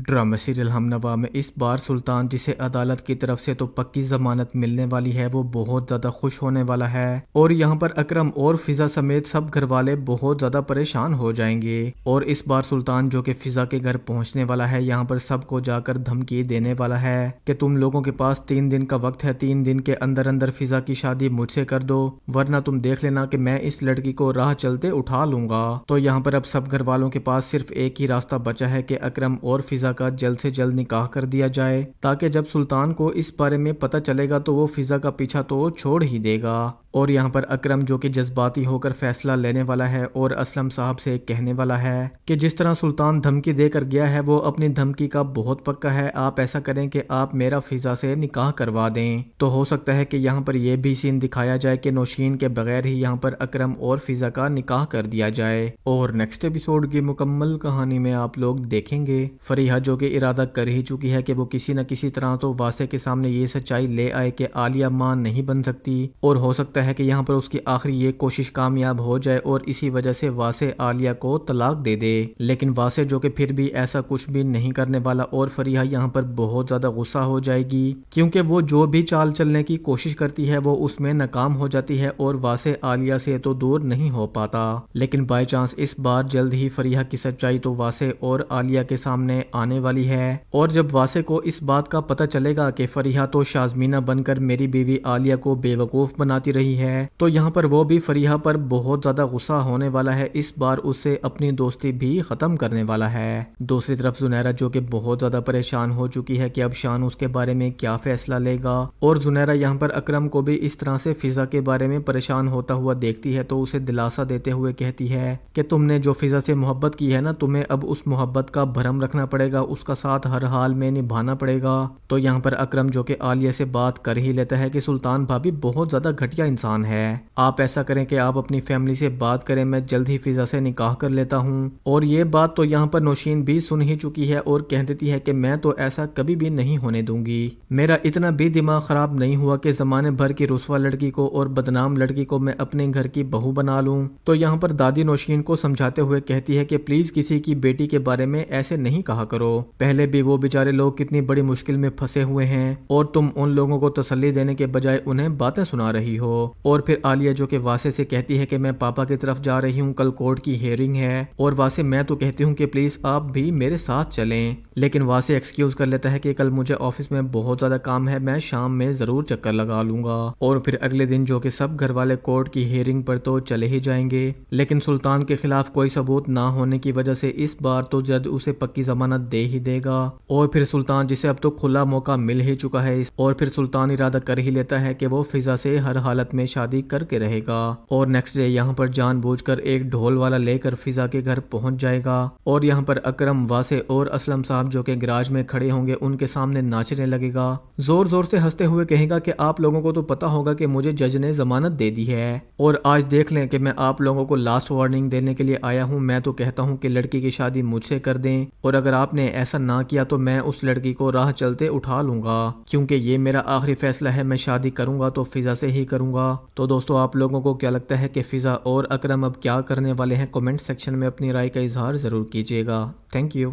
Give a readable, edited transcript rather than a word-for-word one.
Drama serial ہم نوا میں اس بار سلطان جسے عدالت کی طرف سے تو پکی ضمانت ملنے والی ہے وہ بہت زیادہ خوش ہونے والا ہے، اور یہاں پر اکرم اور فضا سمیت سب گھر والے بہت زیادہ پریشان ہو جائیں گے۔ اور اس بار سلطان جو کہ فضا کے گھر پہنچنے والا ہے یہاں پر سب کو جا کر دھمکی دینے والا ہے کہ تم لوگوں کے پاس 3 دن کا وقت ہے، 3 دن کے اندر اندر فضا کی شادی مجھ سے کر دو ورنہ تم دیکھ لینا کہ میں اس لڑکی کو راہ چلتے اٹھا لوں گا۔ تو یہاں پر اب سب گھر والوں کے پاس صرف ایک ہی راستہ بچا ہے کہ اکرم اور فضا کا جلد سے جلد نکاح کر دیا جائے، تاکہ جب سلطان کو اس بارے میں پتہ چلے گا تو وہ فضا کا پیچھا تو چھوڑ ہی دے گا۔ اور یہاں پر اکرم جو کہ جذباتی ہو کر فیصلہ لینے والا ہے اور اسلم صاحب سے کہنے والا ہے کہ جس طرح سلطان دھمکی دے کر گیا ہے وہ اپنی دھمکی کا بہت پکا ہے، آپ ایسا کریں کہ آپ میرا فضا سے نکاح کروا دیں۔ تو ہو سکتا ہے کہ یہاں پر یہ بھی سین دکھایا جائے کہ نوشین کے بغیر ہی یہاں پر اکرم اور فضا کا نکاح کر دیا جائے۔ اور نیکسٹ ایپیسوڈ کی مکمل کہانی میں آپ لوگ دیکھیں گے فریحہ جو کہ ارادہ کر ہی چکی ہے کہ وہ کسی نہ کسی طرح تو واسع کے سامنے یہ سچائی لے آئے کہ عالیہ ماں نہیں بن سکتی، اور ہو سکتا ہے کہ یہاں پر اس کی آخری یہ کوشش کامیاب ہو جائے اور اسی وجہ سے واسع عالیہ کو طلاق دے دے۔ لیکن واسع جو کہ پھر بھی ایسا کچھ بھی نہیں کرنے والا، اور فریحہ یہاں پر بہت زیادہ غصہ ہو جائے گی کیونکہ وہ جو بھی چال چلنے کی کوشش کرتی ہے وہ اس میں ناکام ہو جاتی ہے اور واسع عالیہ سے تو دور نہیں ہو پاتا۔ لیکن بائی چانس اس بار جلد ہی فریحہ کی سچائی تو واسع اور عالیہ کے سامنے آنے والی ہے، اور جب واسع کو اس بات کا پتہ چلے گا کہ فریحہ تو شازمینہ بن کر میری بیوی عالیہ کو بے وقوف بناتی رہی ہے تو یہاں پر وہ بھی فریحہ پر بہت زیادہ غصہ ہونے والا ہے، اس بار اس سے اپنی دوستی بھی ختم کرنے والا ہے۔ دوسری طرف زنیرہ جو کہ بہت زیادہ پریشان ہو چکی ہے کہ اب شان اس کے بارے میں کیا فیصلہ لے گا، اور زنیرہ یہاں پر اکرم کو بھی اس طرح سے فضا کے بارے میں پریشان ہوتا ہوا دیکھتی ہے تو اسے دلاسا دیتے ہوئے کہتی ہے کہ تم نے جو فضا سے محبت کی ہے نا، تمہیں اب اس محبت کا بھرم رکھنا پڑے گا، اس کا ساتھ ہر حال میں نبھانا پڑے گا۔ تو یہاں پر اکرم جو کہ عالیہ سے بات کر ہی لیتا ہے کہ سلطان بھابی بہت زیادہ گھٹیا انسان ہے، آپ ایسا کریں کہ آپ اپنی فیملی سے بات کریں، میں جلد ہی فضا سے نکاح کر لیتا ہوں۔ اور یہ بات تو یہاں پر نوشین بھی سن ہی چکی ہے اور کہہ دیتی ہے کہ میں تو ایسا کبھی بھی نہیں ہونے دوں گی، میرا اتنا بھی دماغ خراب نہیں ہوا کہ زمانے بھر کی رسوا لڑکی کو اور بدنام لڑکی کو میں اپنے گھر کی بہو بنا لوں۔ تو یہاں پر دادی نوشین کو سمجھاتے ہوئے کہتی ہے کہ پلیز کسی کی بیٹی کے بارے میں ایسے نہیں کہا کرو، پہلے بھی وہ بیچارے لوگ کتنی بڑی مشکل میں پھنسے ہوئے ہیں اور تم ان لوگوں کو تسلی دینے کے بجائے انہیں باتیں سنا رہی ہو۔ اور پھر عالیہ جو کہ واسع سے کہتی ہے کہ میں پاپا کی طرف جا رہی ہوں، کل کورٹ کی ہیئرنگ ہے، اور واسع میں تو کہتی ہوں کہ پلیز آپ بھی میرے ساتھ چلیں، لیکن واسع ایکسکیوز کر لیتا ہے کہ کل مجھے آفس میں بہت زیادہ کام ہے، میں شام میں ضرور چکر لگا لوں گا۔ اور پھر اگلے دن جو کہ سب گھر والے کورٹ کی ہیئرنگ پر تو چلے ہی جائیں گے، لیکن سلطان کے خلاف کوئی ثبوت نہ ہونے کی وجہ سے اس بار تو جج اسے پکی ضمانت دے ہی دے گا، اور پھر سلطان جسے اب تو کھلا موقع مل ہی چکا ہے، اور پھر سلطان ارادہ کر ہی لیتا ہے کہ وہ فضا سے ہر حالت میں شادی کر کے رہے گا۔ اور نیکسٹ ڈے یہاں پر جان بوجھ کر ایک ڈھول والا لے کر فضا کے گھر پہنچ جائے گا، اور یہاں پر اکرم، واسع اور اسلم صاحب جو کہ گراج میں کھڑے ہوں گے ان کے سامنے ناچنے لگے گا، زور زور سے ہنستے ہوئے کہے گا کہ آپ لوگوں کو تو پتا ہوگا کہ مجھے جج نے ضمانت دے دی ہے، اور آج دیکھ لیں کہ میں آپ لوگوں کو لاسٹ وارننگ دینے کے لیے آیا ہوں، میں تو کہتا ہوں کہ لڑکی کی شادی مجھ سے کر دیں، اور اگر آپ نے ایسا نہ کیا تو میں اس لڑکی کو راہ چلتے اٹھا لوں گا، کیونکہ یہ میرا آخری فیصلہ ہے، میں شادی کروں گا تو فضا سے ہی کروں گا۔ تو دوستو آپ لوگوں کو کیا لگتا ہے کہ فضا اور اکرم اب کیا کرنے والے ہیں؟ کمنٹ سیکشن میں اپنی رائے کا اظہار ضرور کیجیے گا۔ Thank you.